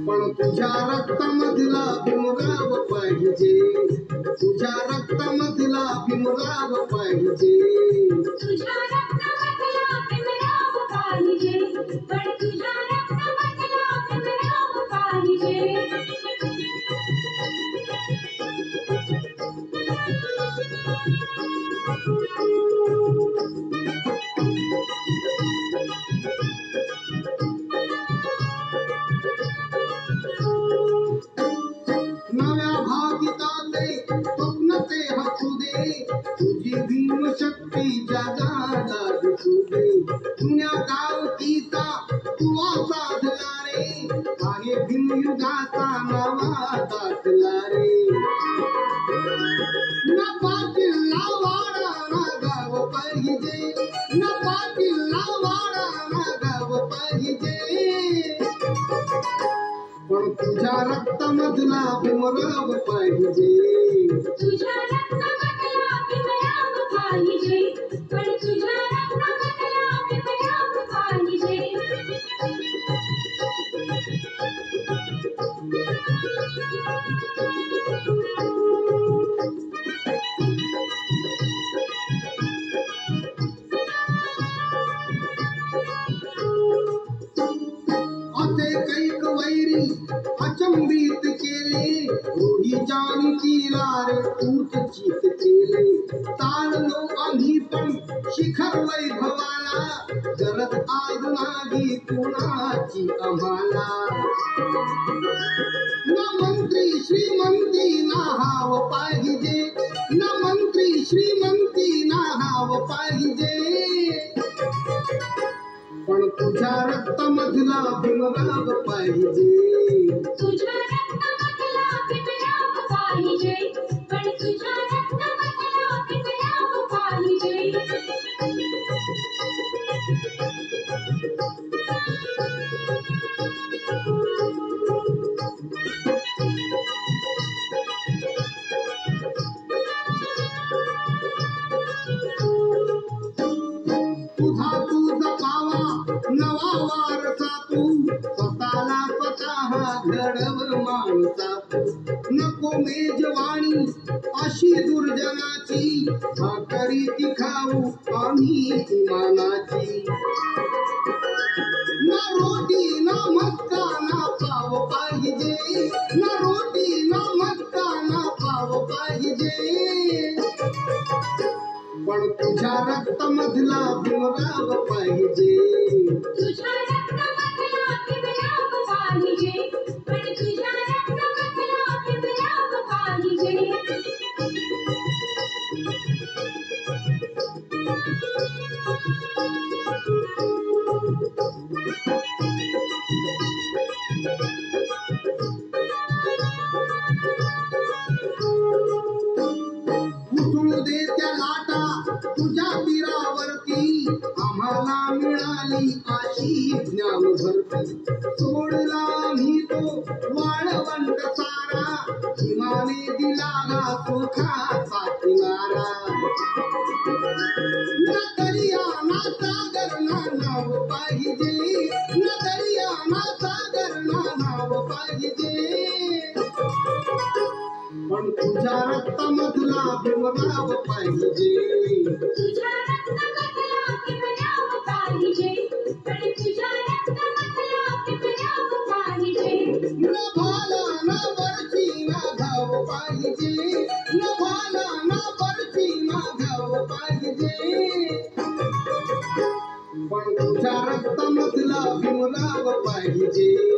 पण तुझ्या रक्तामधला भीमराव पाहिजे, तुझ्या रक्तामधला भीमराव पाहिजे, तुझ्या रक्तामधला भीमराव पाहिजे, पण तुझ्या रक्तामधला भीमराव पाहिजे. तुझी भीमशक्ती जगाला दिसू दे, जुन्या गावकीचा तू साधला रे, आहे भीमयुगाचा नवा दाखला रे. न पाटीलला वाडा ना गाव पाहिजे, न पाटीलला वाडा ना गाव पाहिजे, पण तुझ्या रक्तामधला भीमराव पाहिजे, तुझ्या रक्तामधला भीमराव पाहिजे, पण तुझ्या रक्तामधला भीमराव पाहिजे. असे कैक वैरी अचंबित केले, रोहीच्या नीतीला रे तूच चित केले. ताळलो आम्ही पण शिखर वैभवाला, गरज आज नाही कुणाची आम्हाला. न मंत्री श्रीमंती ना हाव पाहिजे, न मंत्री श्रीमंती ना हाव पाहिजे, पण तुझ्या रक्तामधला भीमराव पाहिजे, तुझ्या रक्तामधला भीमराव पाहिजे, पण तुझ्या रक्तामधला भीमराव पाहिजे. तुझा तू जपावा नवा वारसा, तू स्वतःला स्वतः घडव माणसा. नको मेजवानी अशी दुर्जनाची, भाकरी ती खाऊ आम्ही इमानाची. ना रोटी ना मटका ना पाव पाहिजे, ना रोटी ना मटका ना पाव पाहिजे, पण तुझ्या रक्तामधला भीमराव पाहिजे, तुझ्या रक्तामधला भीमराव पाहिजे, पण तुझ्या रक्तामधला भीमराव पाहिजे. उसळू दे त्या लाटा तुझ्या तीरावरती, आम्हाला मिळाली अशी ज्ञान भरती. सोडला मी तो वाळवंट सारा, हिमाने दिला हा सुखाचा किनारा. न दर्या ना सागर ना नाव पाहिजे, न दर्या ना सागर ना नाव पाहिजे, पण तुझ्या रक्तामधला भीमराव पाहिजे, तुझ्या रक्तामधला भीमराव पाहिजे, पण तुझ्या रक्तामधला भीमराव पाहिजे. न भाला ना वरची ना घाव पाहिजे, न भाला ना वरची ना घाव पाहिजे, पण तुझ्या रक्तामधला भीमराव पाहिजे.